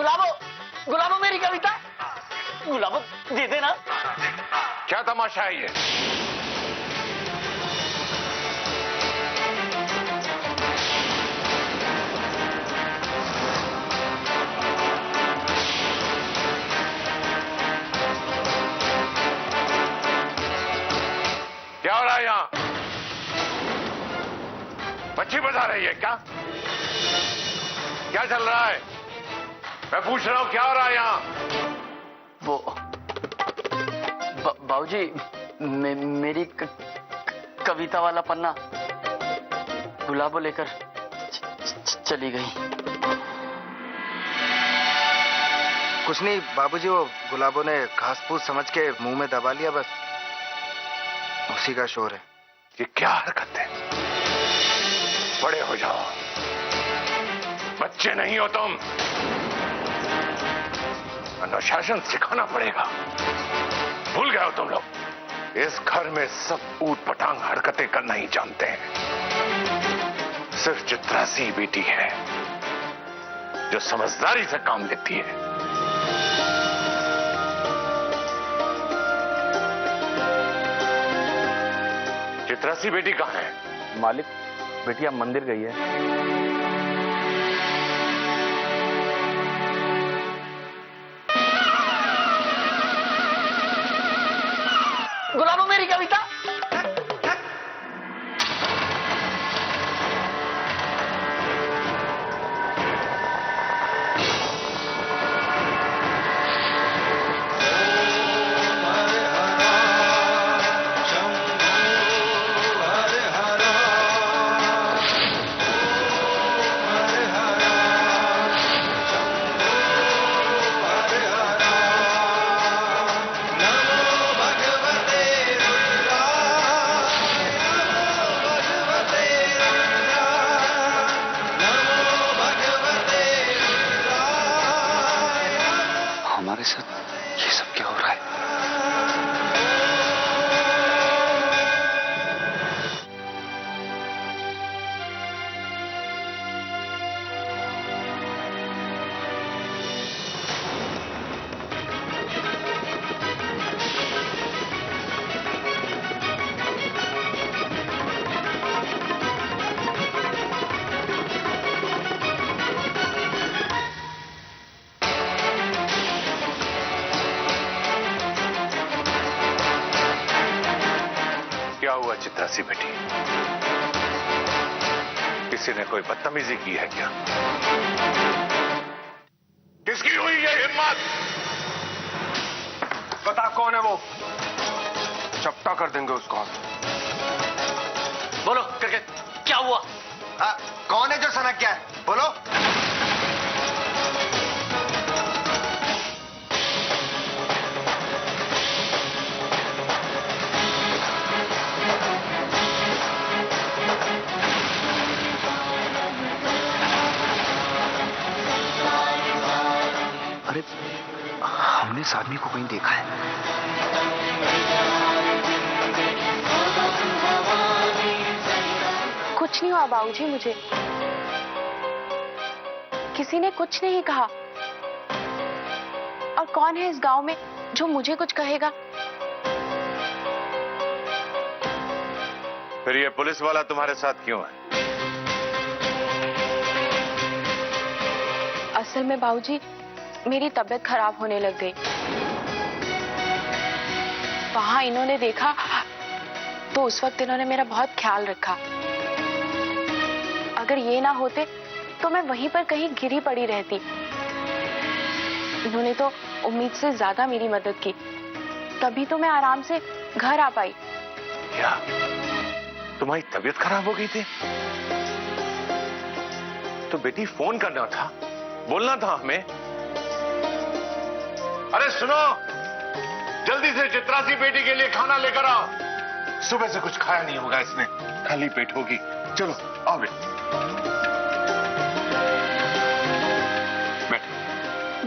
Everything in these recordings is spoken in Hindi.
गुलाबो, गुलाबो मेरी कविता, गुलाबो दे देना। क्या तमाशा है ये? क्या हो रहा है यहाँ? मच्छी बजा रही है क्या? क्या चल रहा है? मैं पूछ रहा हूं क्या हो रहा है यहाँ? वो बाबूजी, मेरी कविता वाला पन्ना गुलाबो लेकर चली गई। कुछ नहीं बाबूजी, वो गुलाबो ने घास फूस समझ के मुंह में दबा लिया, बस उसी का शोर है। ये क्या हरकत है? बड़े हो जाओ, बच्चे नहीं हो तुम। अनुशासन सिखाना पड़ेगा। भूल गए हो तुम लोग? इस घर में सब ऊट पटांग हरकतें करना ही जानते हैं। सिर्फ चित्रासी बेटी है जो समझदारी से काम लेती है। चित्रासी बेटी कहाँ है? मालिक, बेटिया मंदिर गई है। गुलाबो मेरी कविता। हमारे साथ ये सब क्या हो रहा है? क्या हुआ चित्रासी बेटी? किसी ने कोई बदतमीजी की है क्या? किसकी हुई ये हिम्मत? बता कौन है वो? चपटा कर देंगे उसको हम। बोलो करके क्या हुआ? कौन है जो सनक गया है? बोलो। अरे हमने इस आदमी को कहीं देखा है। कुछ नहीं हुआ बाबूजी, मुझे किसी ने कुछ नहीं कहा। और कौन है इस गांव में जो मुझे कुछ कहेगा? फिर ये पुलिस वाला तुम्हारे साथ क्यों है? असल में बाबूजी, मेरी तबीयत खराब होने लग गई। वहां इन्होंने देखा तो उस वक्त इन्होंने मेरा बहुत ख्याल रखा। अगर ये ना होते तो मैं वहीं पर कहीं गिरी पड़ी रहती। इन्होंने तो उम्मीद से ज्यादा मेरी मदद की, तभी तो मैं आराम से घर आ पाई। क्या तुम्हारी तबीयत खराब हो गई थी? तो बेटी फोन करना था, बोलना था हमें। अरे सुनो, जल्दी से चित्रासी बेटी के लिए खाना लेकर आओ। सुबह से कुछ खाया नहीं होगा इसने, खाली पेट होगी। चलो आओ बेटी।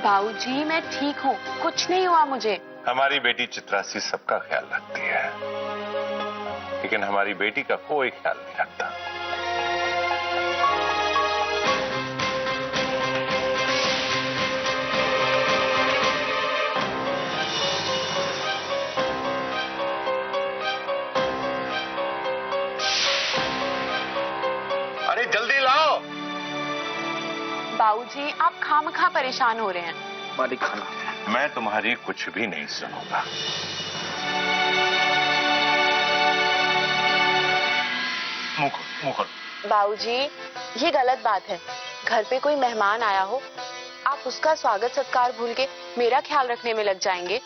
बाबूजी मैं ठीक हूँ, कुछ नहीं हुआ मुझे। हमारी बेटी चित्रासी सबका ख्याल रखती है, लेकिन हमारी बेटी का कोई ख्याल नहीं रखता। जल्दी लाओ। बाबूजी, आप खामखा परेशान हो रहे हैं। मालिक खाना। मैं तुम्हारी कुछ भी नहीं सुनूंगा। मुंह खोल। बाबूजी, ये गलत बात है। घर पे कोई मेहमान आया हो, आप उसका स्वागत सत्कार भूल के मेरा ख्याल रखने में लग जाएंगे।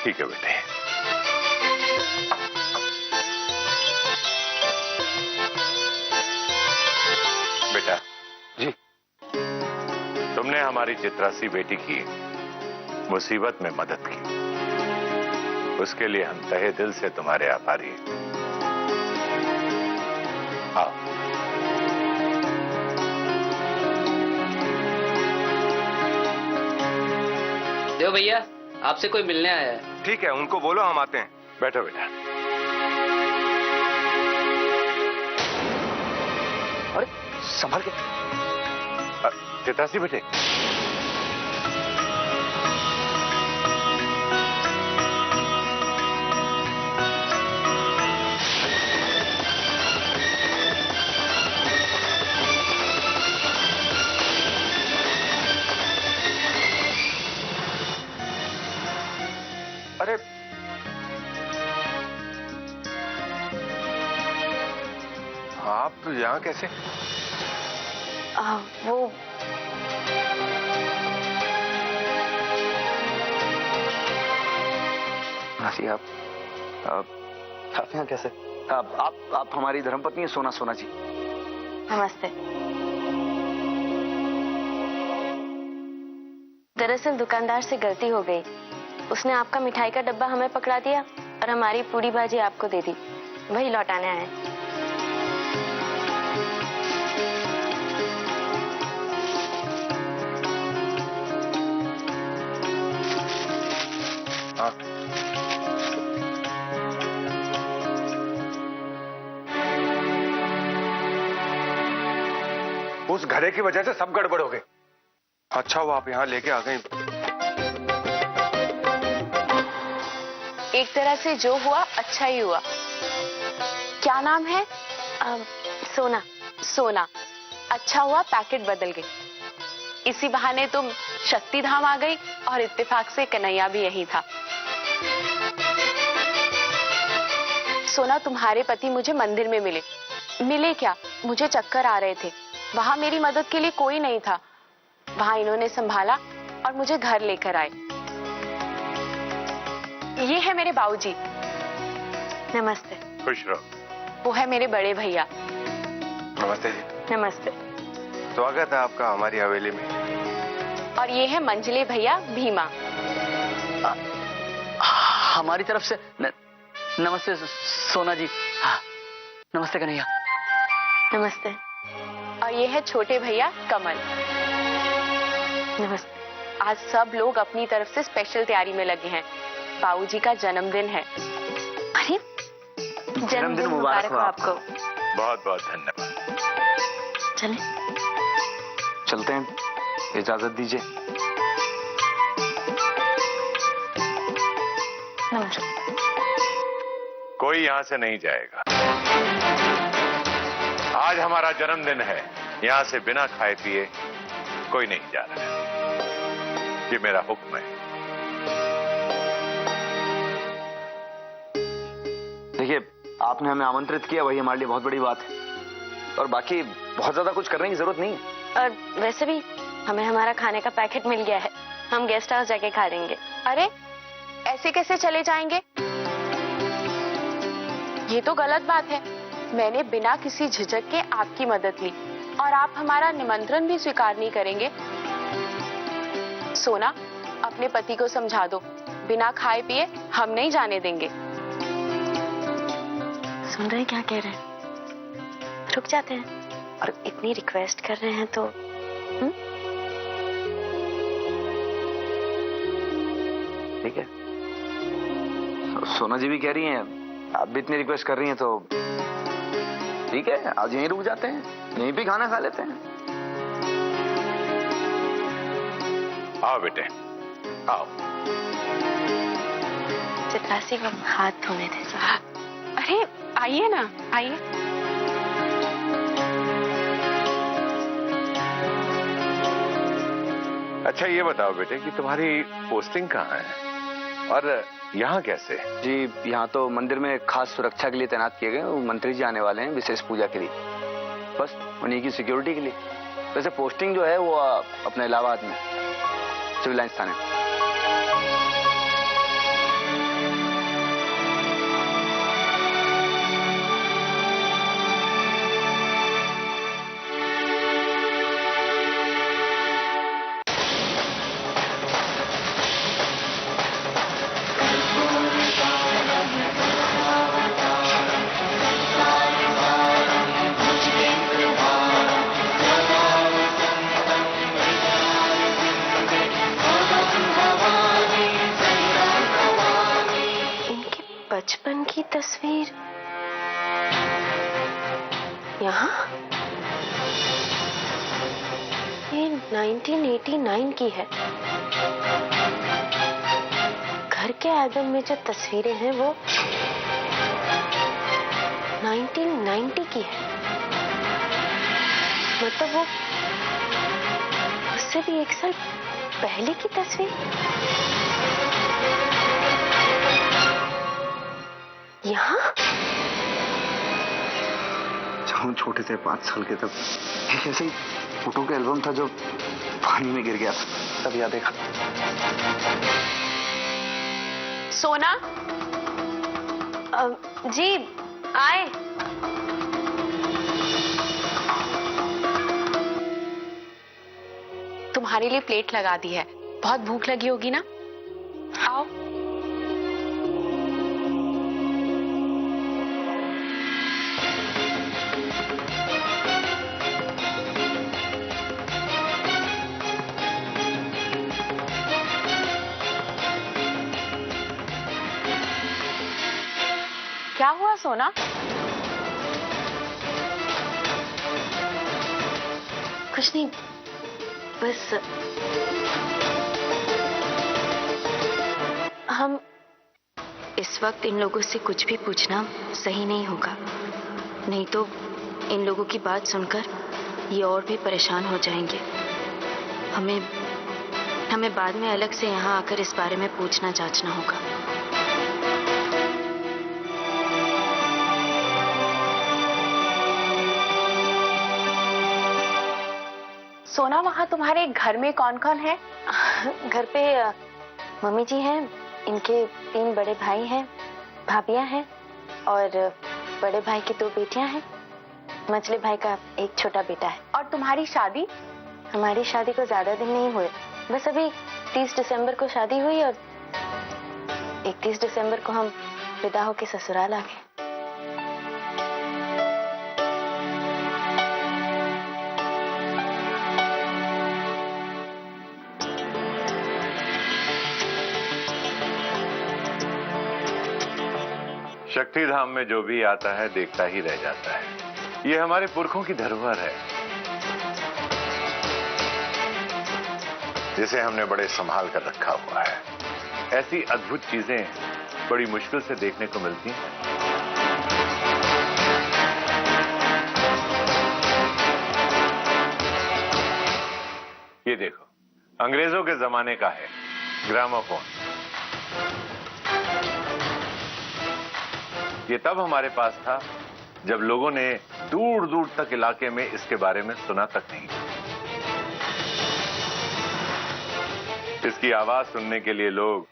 ठीक है बेटे। बेटा जी। तुमने हमारी चित्रासी बेटी की मुसीबत में मदद की, उसके लिए हम तहे दिल से तुम्हारे आभारी हैं। आओ। देव भैया, आपसे कोई मिलने आया है। ठीक है, उनको बोलो हम आते हैं। बैठो बेटा। अरे संभल के। चित्रासी बेटे, अरे आप यहाँ कैसे? वो मासी आप यहाँ कैसे? आप हमारी धर्मपत्नी हैं सोना जी। नमस्ते। दरअसल दुकानदार से गलती हो गई, उसने आपका मिठाई का डब्बा हमें पकड़ा दिया और हमारी पूरी बाजी आपको दे दी, वही लौटाने आए। हाँ। उस घड़े की वजह से सब गड़बड़ हो गए। अच्छा वो आप यहाँ लेके आ गए। एक तरह से जो हुआ अच्छा ही हुआ। क्या नाम है? सोना। अच्छा हुआ पैकेट बदल गई। इसी बहाने तुम शक्ति धाम आ गई और इत्तेफाक से कन्हैया भी यही था। सोना, तुम्हारे पति मुझे मंदिर में मिले क्या? मुझे चक्कर आ रहे थे, वहां मेरी मदद के लिए कोई नहीं था। वहां इन्होंने संभाला और मुझे घर लेकर आए। ये है मेरे बाबूजी। नमस्ते। खुश रहो। वो है मेरे बड़े भैया। नमस्ते जी। नमस्ते। स्वागत है आपका हमारी हवेली में। और ये है मंझले भैया भीमा। हमारी तरफ से नमस्ते सोना जी। हाँ, नमस्ते कन्हैया। नमस्ते। और ये है छोटे भैया कमल। नमस्ते। आज सब लोग अपनी तरफ से स्पेशल तैयारी में लगे हैं। बाबूजी का जन्मदिन है। अरे जन्मदिन मुबारक हो आपको। बहुत बहुत धन्यवाद। चलते हैं, इजाजत दीजिए। नमस्ते। कोई यहां से नहीं जाएगा। आज हमारा जन्मदिन है, यहां से बिना खाए पिए कोई नहीं जा रहा है। ये मेरा हुक्म है। देखिए, आपने हमें आमंत्रित किया, वही हमारे लिए बहुत बड़ी बात है। और बाकी बहुत ज्यादा कुछ करने की जरूरत नहीं है। और वैसे भी हमें हमारा खाने का पैकेट मिल गया है, हम गेस्ट हाउस जाके खा लेंगे। अरे ऐसे कैसे चले जाएंगे? ये तो गलत बात है। मैंने बिना किसी झिझक के आपकी मदद ली और आप हमारा निमंत्रण भी स्वीकार नहीं करेंगे। सोना, अपने पति को समझा दो, बिना खाए पिए हम नहीं जाने देंगे। सुन रहे क्या कह रहे हैं? रुक जाते हैं। और इतनी रिक्वेस्ट कर रहे हैं तो ठीक है। सोना जी भी कह रही हैं, आप भी इतनी रिक्वेस्ट कर रही हैं, तो ठीक है, आज यहीं रुक जाते हैं, यहीं भी खाना खा लेते हैं। आओ बेटे, आओ। चपरासी को हाथ धोने दे। अरे आइए ना, आइए। अच्छा ये बताओ बेटे कि तुम्हारी पोस्टिंग कहाँ है और यहाँ कैसे? जी यहाँ तो मंदिर में खास सुरक्षा के लिए तैनात किए गए। वो मंत्री जी आने वाले हैं विशेष पूजा के लिए, बस उन्हीं की सिक्योरिटी के लिए। वैसे पोस्टिंग जो है वो अपने इलाहाबाद में सिविल लाइंस थाने में। बचपन की तस्वीर यहाँ, ये 1989 की है। घर के एल्बम में जो तस्वीरें हैं वो 1990 की है। मतलब वो उससे भी 1 साल पहले की तस्वीर। यहाँ जब हम छोटे थे 5 साल के, तब एक ऐसे ही फोटो का एल्बम था जो पानी में गिर गया था, तब याद देखा। सोना जी आए। तुम्हारे लिए प्लेट लगा दी है, बहुत भूख लगी होगी ना, आओ। क्या हुआ सोना? कुछ नहीं, बस हम इस वक्त इन लोगों से कुछ भी पूछना सही नहीं होगा, नहीं तो इन लोगों की बात सुनकर ये और भी परेशान हो जाएंगे। हमें बाद में अलग से यहाँ आकर इस बारे में पूछना जांचना होगा। सोना, वहाँ तुम्हारे घर में कौन कौन है? घर पे मम्मी जी हैं, इनके 3 बड़े भाई हैं, भाभियां हैं और बड़े भाई की 2 बेटियां हैं। मझले भाई का एक छोटा बेटा है। और तुम्हारी शादी? हमारी शादी को ज्यादा दिन नहीं हुए, बस अभी 30 दिसंबर को शादी हुई और 31 दिसंबर को हम विदा होके ससुराल आ गए। शक्तिधाम में जो भी आता है देखता ही रह जाता है। ये हमारे पुरखों की धरोहर है, जिसे हमने बड़े संभाल कर रखा हुआ है। ऐसी अद्भुत चीजें बड़ी मुश्किल से देखने को मिलती हैं। ये देखो, अंग्रेजों के जमाने का है ग्रामोफोन। ये तब हमारे पास था जब लोगों ने दूर दूर तक इलाके में इसके बारे में सुना तक नहीं। इसकी आवाज सुनने के लिए लोग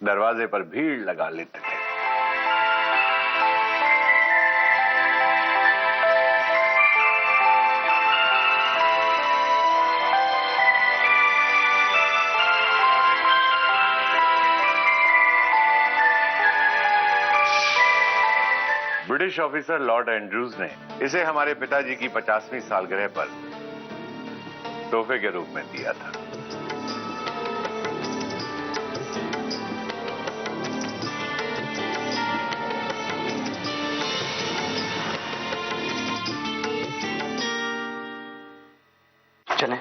दरवाजे पर भीड़ लगा लेते थे। ब्रिटिश ऑफिसर लॉर्ड एंड्रूज ने इसे हमारे पिताजी की 50वीं सालगिरह पर तोहफे के रूप में दिया था। चलें।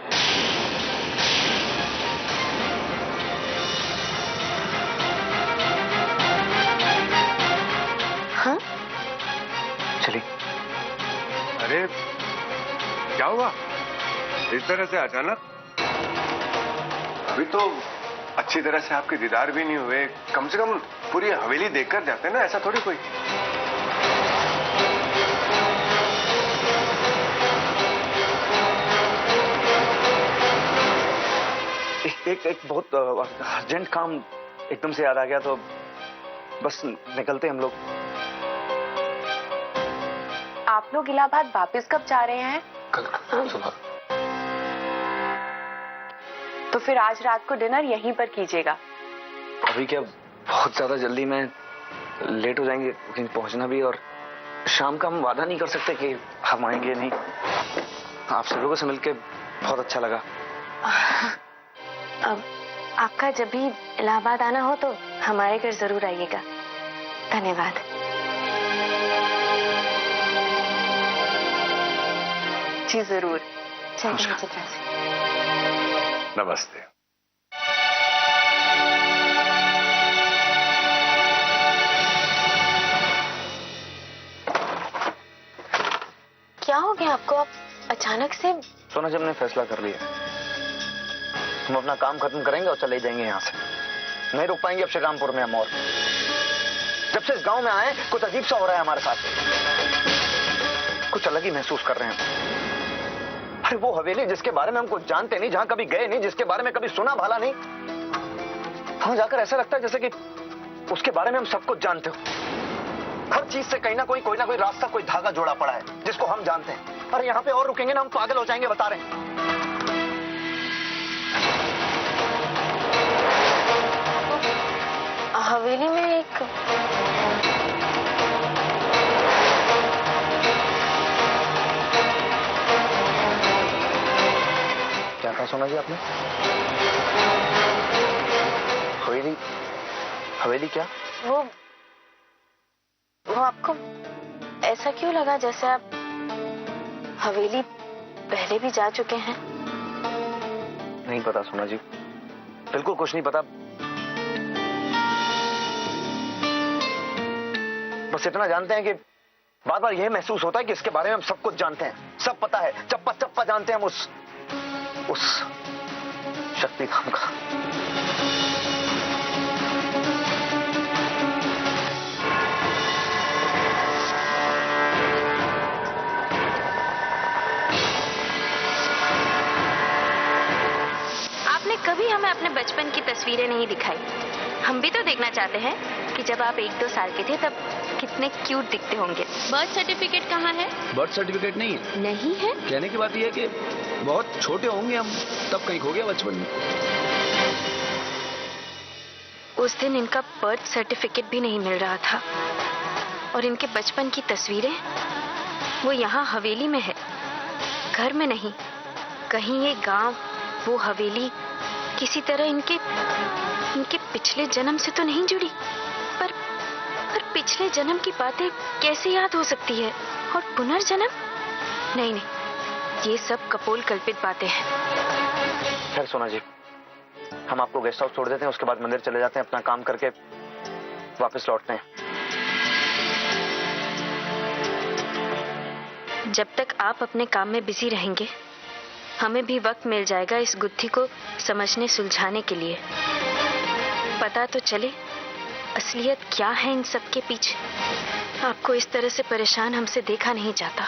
क्या हुआ इस तरह से अचानक? अभी तो अच्छी तरह से आपके दीदार भी नहीं हुए, कम से कम पूरी हवेली देखकर जाते ना, ऐसा थोड़ी कोई। एक बहुत अर्जेंट काम एकदम से याद आ गया, तो बस निकलते हम लोग। आप लोग इलाहाबाद वापस कब जा रहे हैं? कल सुबह। तो फिर आज रात को डिनर यहीं पर कीजिएगा। अभी क्या, बहुत ज्यादा जल्दी में लेट हो जाएंगे, कहीं पहुंचना भी, और शाम का हम वादा नहीं कर सकते कि हम आएंगे नहीं। आप सब लोगों से मिलके बहुत अच्छा लगा। अब आपका जब भी इलाहाबाद आना हो तो हमारे घर जरूर आइएगा। धन्यवाद। जी जरूर। चलिए चित्रा जी। नमस्ते। क्या हो गया आपको? आप अचानक से? सोना जी, हमने फैसला कर लिया, हम अपना काम खत्म करेंगे और चले जाएंगे यहाँ से। नहीं रुक पाएंगे अब श्रीरामपुर में हम। और जब से इस गांव में आए कुछ अजीब सा हो रहा है हमारे साथ, कुछ अलग ही महसूस कर रहे हैं। अरे वो हवेली जिसके बारे में हम कुछ जानते नहीं, जहां कभी गए नहीं, जिसके बारे में कभी सुना भाला नहीं, वहां जाकर ऐसा लगता है जैसे कि उसके बारे में हम सब कुछ जानते हो। हर चीज से कहीं ना कोई रास्ता, कोई धागा जोड़ा पड़ा है जिसको हम जानते हैं। अरे यहाँ पे और रुकेंगे ना हम पागल हो जाएंगे, बता रहे हैं। हवेली में एक क्या कहा सोना जी आपने? हवेली? हवेली क्या? वो आपको ऐसा क्यों लगा जैसे आप हवेली पहले भी जा चुके हैं? नहीं पता सोना जी, बिल्कुल कुछ नहीं पता। बस इतना जानते हैं कि बार बार यह महसूस होता है कि इसके बारे में हम सब कुछ जानते हैं, सब पता है, चप्पा चप्पा जानते हैं हम उस शक्ति धाम का। आपने कभी हमें अपने बचपन की तस्वीरें नहीं दिखाई। हम भी तो देखना चाहते हैं कि जब आप 1-2 साल के थे तब कितने क्यूट दिखते होंगे। बर्थ सर्टिफिकेट कहाँ है? बर्थ सर्टिफिकेट नहीं है। नहीं है? कहने की बात यह है कि बहुत छोटे होंगे हम तब, कहीं खो गया बचपन में। उस दिन इनका बर्थ सर्टिफिकेट भी नहीं मिल रहा था और इनके बचपन की तस्वीरें वो यहाँ हवेली में है, घर में नहीं। कहीं ये गांव, वो हवेली किसी तरह इनके पिछले जन्म से तो नहीं जुड़ी। पर पिछले जन्म की बातें कैसे याद हो सकती है? और पुनर्जन्म? नहीं, ये सब कपोल कल्पित बातें हैं। खैर सोना जी, हम आपको गेस्ट हाउस छोड़ देते हैं, उसके बाद मंदिर चले जाते हैं, अपना काम करके वापस लौटते हैं। जब तक आप अपने काम में बिजी रहेंगे, हमें भी वक्त मिल जाएगा इस गुत्थी को समझने सुलझाने के लिए। पता तो चले असलियत क्या है इन सब के पीछे। आपको इस तरह से परेशान हमसे देखा नहीं जाता।